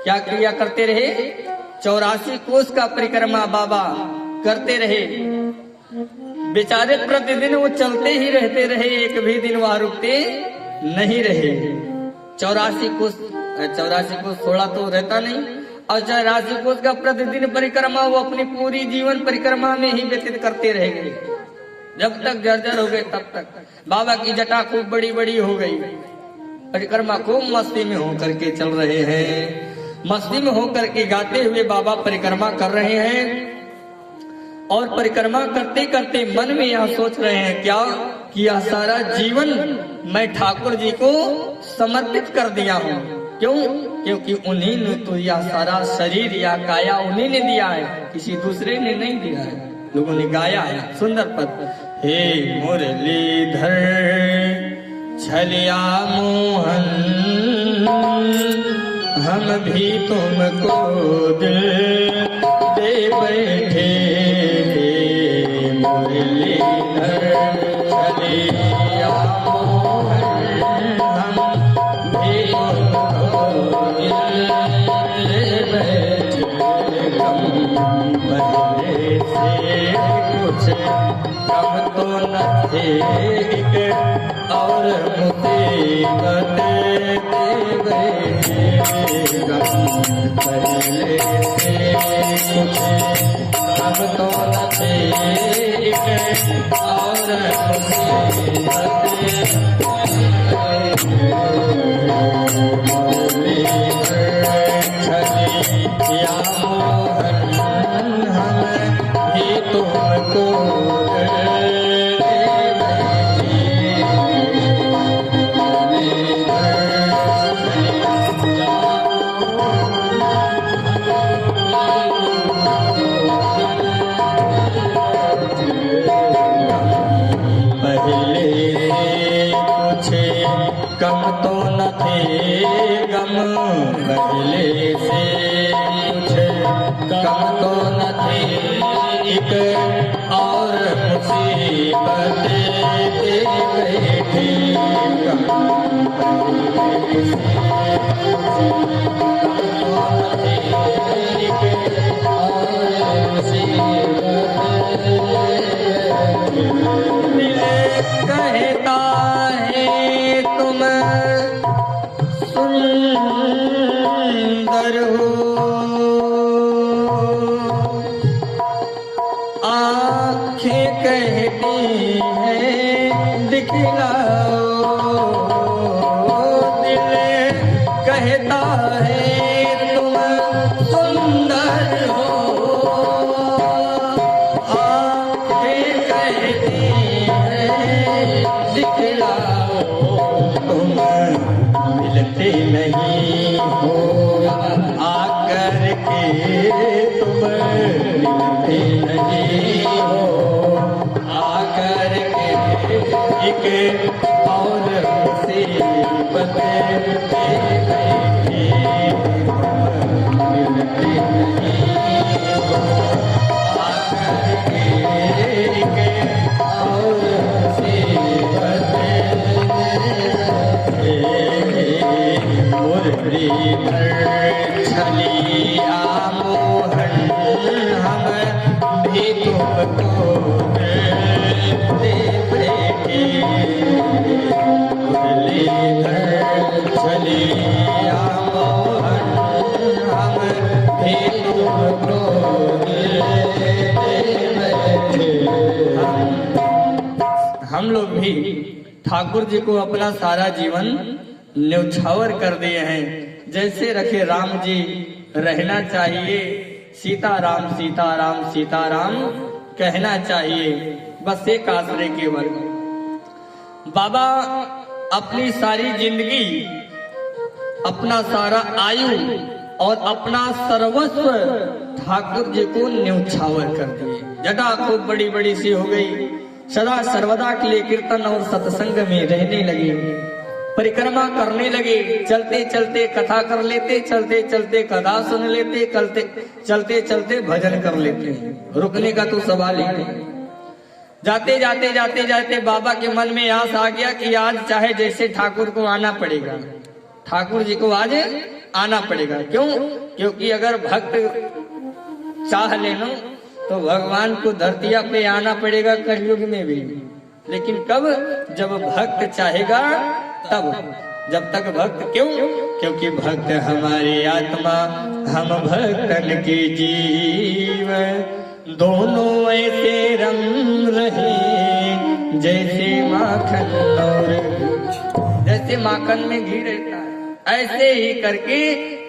क्या क्रिया करते रहे? 84 कोस का परिक्रमा बाबा करते रहे। बेचारे प्रतिदिन वो चलते ही रहते रहे, एक भी दिन वहां रुकते नहीं रहे। 84 कोस 16 तो रहता नहीं, और 84 कोस का प्रतिदिन परिक्रमा वो अपनी पूरी जीवन परिक्रमा में ही व्यतीत करते रह गए। जब तक जर्जर हो गए तब तक बाबा की जटा खूब बड़ी बड़ी हो गई। परिक्रमा खूब मस्ती में होकर के चल रहे हैं, मस्ती में होकर के गाते हुए बाबा परिक्रमा कर रहे हैं। और परिक्रमा करते करते मन में यह सोच रहे हैं क्या कि यह सारा जीवन मैं ठाकुर जी को समर्पित कर दिया हूँ। क्यों? क्योंकि उन्हीं ने तो यह सारा शरीर या काया उन्हीं ने दिया है, किसी दूसरे ने नहीं दिया है। लोगों ने गाया है सुंदर पद, हे मुरलीधर छलिया मोहन हम भी तुमको दिल दे बैठे। मुरलीधर छलिया मोहन हम भी तुमको दिल दे बैठे। पहले से कुछ कम तो न थे, और मुसीबत दे बैठे। पहले से कुछ कम तो न थे, और मुसीबत छलिया मोहन हम भी तुमको कम तो न थे गम। पहले से कुछ कम तो न थे, एक और मुसीबत दे बैठे। पहले से कम तो न थे, एक और मुसीबत दे बैठे। दिल कहता है तुम सुंदर हो, आँखें कहती हैं दिखलाओ। दिल कहता है तुम सुंदर हो, आँखें कहती हैं दिखलाओ। तुम मिलते नहीं हो आकर के, तुम मिलते नहीं हो आकर के। एक और मुसीबत दे बैठे। मिलते नहीं हो आकर के, एक और मुसीबत मुरलीधर छलिया मोहन हम भी तुमको दे बैठे। मुरलीधर छलिया मोहन हम भी तुमको दे बैठे। हम लोग भी ठाकुर जी को अपना सारा जीवन न्यौछावर कर दिए हैं। जैसे रखे राम जी रहना चाहिए, सीताराम सीताराम सीताराम कहना चाहिए, बस एक आश्रय केवल। बाबा अपनी सारी जिंदगी, अपना सारा आयु और अपना सर्वस्व ठाकुर जी को न्यौछावर कर दिए। जटा खूब बड़ी बड़ी सी हो गई, सदा सर्वदा के लिए कीर्तन और सत्संग में रहने लगे, परिक्रमा करने लगे। चलते चलते कथा कर लेते, चलते चलते कथा सुन लेते, चलते चलते भजन कर लेते। रुकने का तो सवाल ही नहीं। जाते जाते जाते जाते बाबा के मन में आस आ गया कि आज चाहे जैसे ठाकुर को आना पड़ेगा, ठाकुर जी को आज आना पड़ेगा। क्यों? क्योंकि अगर भक्त चाह लेना तो भगवान को धरतिया पे आना पड़ेगा कलयुग में भी। लेकिन कब? जब भक्त चाहेगा तब। जब तक भक्त क्यों? क्योंकि भक्त हमारी आत्मा, हम भक्तन के जीव, दोनों ऐसे रंग रहे जैसे माखन और जैसे माखन में घी रहता है, ऐसे ही करके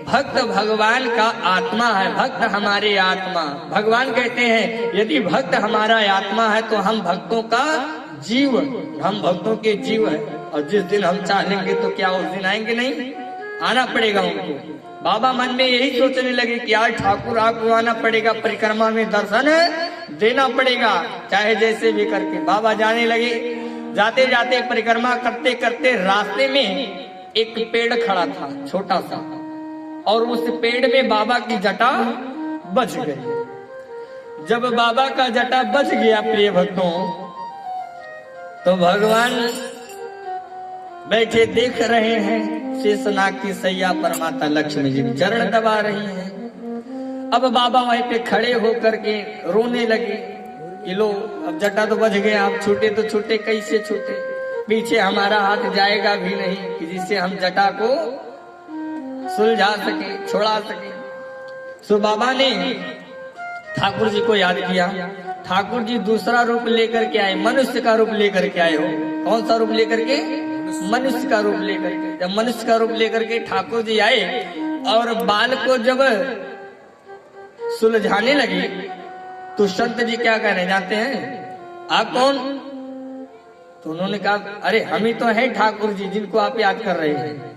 भक्त भगवान का आत्मा है। भक्त हमारी आत्मा, भगवान कहते हैं यदि भक्त हमारा आत्मा है तो हम भक्तों का जीव, हम भक्तों के जीव है। और जिस दिन हम चाहेंगे तो क्या उस दिन आएंगे नहीं? आना पड़ेगा उनको। बाबा मन में यही सोचने लगे कि यार ठाकुर आपको आना पड़ेगा, परिक्रमा में दर्शन देना पड़ेगा, चाहे जैसे भी करके। बाबा जाने लगे। जाते जाते परिक्रमा करते करते रास्ते में एक पेड़ खड़ा था छोटा सा, और उस पेड़ में बाबा की जटा बच गई। जब बाबा का जटा बच गया प्रिय भक्तों, तो भगवान बैठे देख रहे हैं। शेषनाग की सैया पर माता लक्ष्मी जी चरण दबा रही हैं। अब बाबा वहीं पे खड़े होकर के रोने लगे कि लो अब जटा तो बच गया, आप छूटे तो छूटे, कैसे छूटे? पीछे हमारा हाथ जाएगा भी नहीं कि जिससे हम जटा को सुलझा सके, छोड़ा सके। सो बाबा ने ठाकुर जी को याद किया। ठाकुर जी दूसरा रूप लेकर के आए, मनुष्य का रूप लेकर के आए हो। कौन सा रूप लेकर के? मनुष्य का रूप लेकर के। जब मनुष्य का रूप लेकर के ठाकुर जी आए और बाल को जब सुलझाने लगे तो संत जी क्या कह रहे जानते हैं? आप कौन? तो उन्होंने कहा अरे हम ही तो हैं ठाकुर जी जिनको आप याद कर रहे हैं।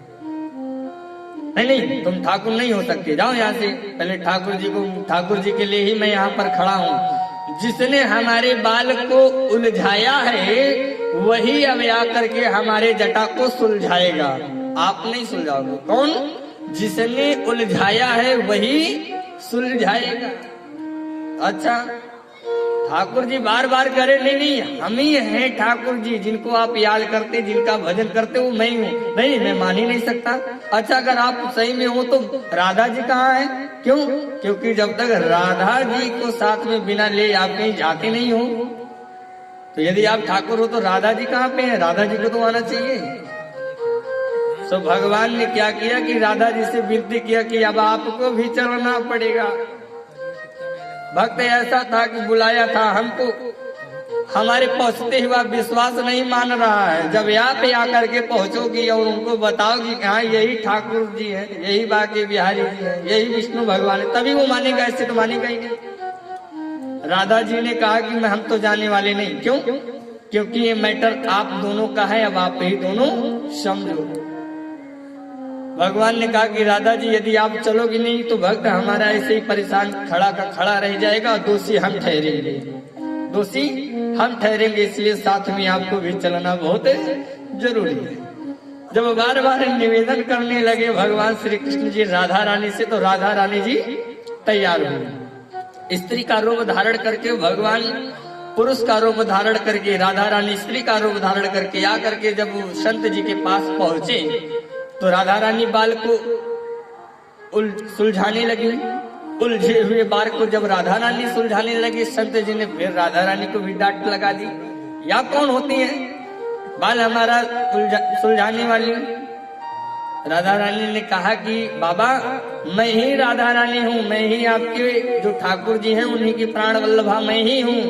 नहीं नहीं, तुम ठाकुर नहीं हो सकते, जाओ यहाँ से। पहले ठाकुर जी के लिए ही मैं यहाँ पर खड़ा हूँ। जिसने हमारे बाल को उलझाया है वही अब आकर के हमारे जटा को सुलझाएगा, आप नहीं सुलझाओगे। कौन? जिसने उलझाया है वही सुलझाएगा। अच्छा, ठाकुर जी बार बार करे नहीं नहीं, हम ही हैं ठाकुर जी जिनको आप याद करते, जिनका भजन करते, वो मैं हूँ। नहीं, मैं मान ही नहीं सकता। अच्छा, अगर आप सही में हो तो राधा जी कहाँ है? क्यों? क्योंकि जब तक राधा जी को साथ में बिना ले आप कहीं जाते नहीं हो। तो यदि आप ठाकुर हो तो राधा जी कहाँ पे है? राधा जी को तो आना चाहिए। तो भगवान ने क्या किया कि राधा जी से विनती किया कि अब आपको भी चलना पड़ेगा। भक्त ऐसा था कि बुलाया था हमको, हमारे पहुंचते हुआ विश्वास नहीं मान रहा है। जब यहाँ पे आकर के पहुंचोगी और उनको बताओगी कि हाँ यही ठाकुर जी है, यही बाकी बिहारी जी है, यही विष्णु भगवान है, तभी वो मानेगा, ऐसे तो मानेगा ही नहीं। राधा जी ने कहा कि मैं हम तो जाने वाले नहीं। क्यों? क्योंकि ये मैटर आप दोनों का है, अब आप ही दोनों समझो। भगवान ने कहा कि राधा जी यदि आप चलोगी नहीं तो भक्त हमारा ऐसे ही परेशान खड़ा का खड़ा रह जाएगा, दोषी हम ठहरेंगे, दोषी हम ठहरेंगे, इसलिए साथ में आपको भी चलना बहुत जरूरी है। जब बार बार निवेदन करने लगे भगवान श्री कृष्ण जी राधा रानी से, तो राधा रानी जी तैयार हुई। स्त्री का रूप धारण करके भगवान पुरुष का रूप धारण करके, राधा रानी स्त्री का रूप धारण करके आ करके जब संत जी के पास पहुंचे तो राधा रानी बाल को सुलझाने लगी। उलझे हुए बाल को जब राधा रानी सुलझाने लगी, संत जी ने फिर राधा रानी को भी डांट लगा दी। या कौन होती है बाल हमारा सुलझाने वाली? राधा रानी ने कहा कि बाबा मैं ही राधा रानी हूँ, मैं ही आपके जो ठाकुर जी हैं उन्हीं की प्राण वल्लभा मैं ही हूँ।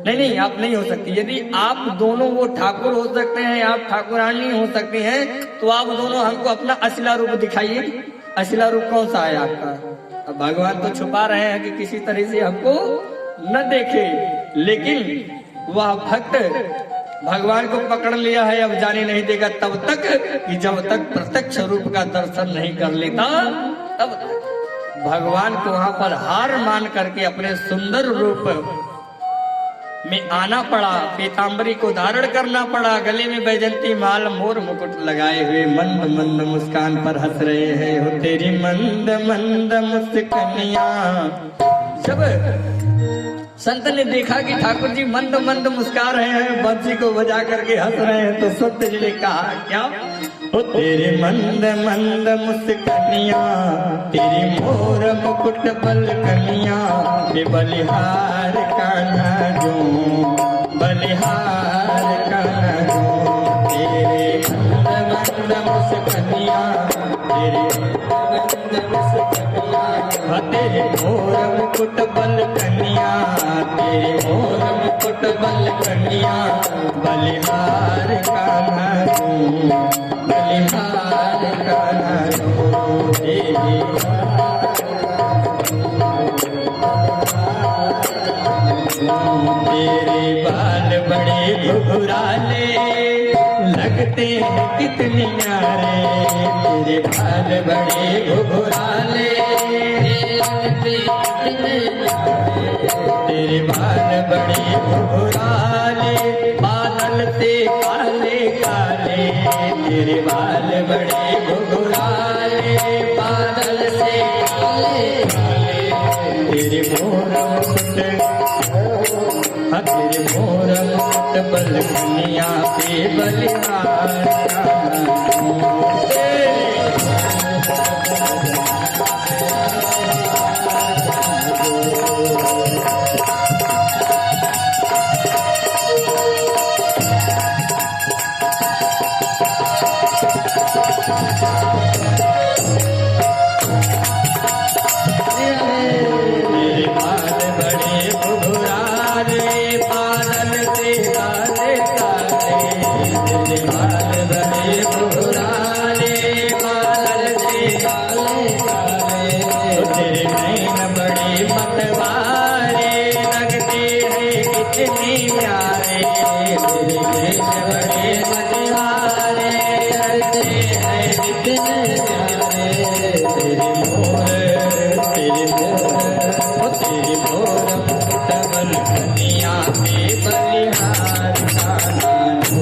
नहीं नहीं, आप नहीं हो सकती। यदि आप दोनों वो ठाकुर हो सकते हैं, आप ठाकुरानी हो सकती हैं, तो आप दोनों हमको अपना असला रूप दिखाइए। असला रूप कौन सा है आपका? अब भगवान तो छुपा रहे हैं कि किसी तरह से हमको न देखे, लेकिन वह भक्त भगवान को पकड़ लिया है, अब जाने नहीं देगा तब तक कि जब तक प्रत्यक्ष रूप का दर्शन नहीं कर लेता तब तक। भगवान को वहां पर हार मान करके अपने सुंदर रूप में आना पड़ा, पीताम्बरी को धारण करना पड़ा, गले में बैजंती माल मोर मुकुट लगाए हुए मंद मंद मुस्कान पर हंस रहे हैं हो तेरी मंद मंद मुस्कानिया। जब संत ने देखा कि ठाकुर जी मंद मंद मुस्का रहे हैं, बंसी को बजा करके हंस रहे हैं, तो संत जी ने कहा क्या ओ तेरे मंद मंद मुस्कनिया, तेरी मोर मुकुट पलकनिया, बे बलिहार कान्हा जो, बलिहार कान्हा जो। तेरे मंद मंद मुस्कनिया, तेरे मंद मुस्कनिया, तेरे मोर मुकुट पलकनिया, तेरे मोर मुकुट पलकनिया, बलिहार कान्हा जो, बलिहार कान्हा जो। तेरे बाल बड़े घुघराले, लगते हैं कितने न्यारे, तेरे बाल बड़े घुघराले, लगते कितने न्यारे, तेरे बाल बड़े घुघराले, बादल से काले काले, तेरे बाल बड़े घुघराले, बादल से काले काले, तेरे मोर मुकुट, तेरे मोर मुकुट पलकनिया, पे बलिहार बलिहार कान्हा जो।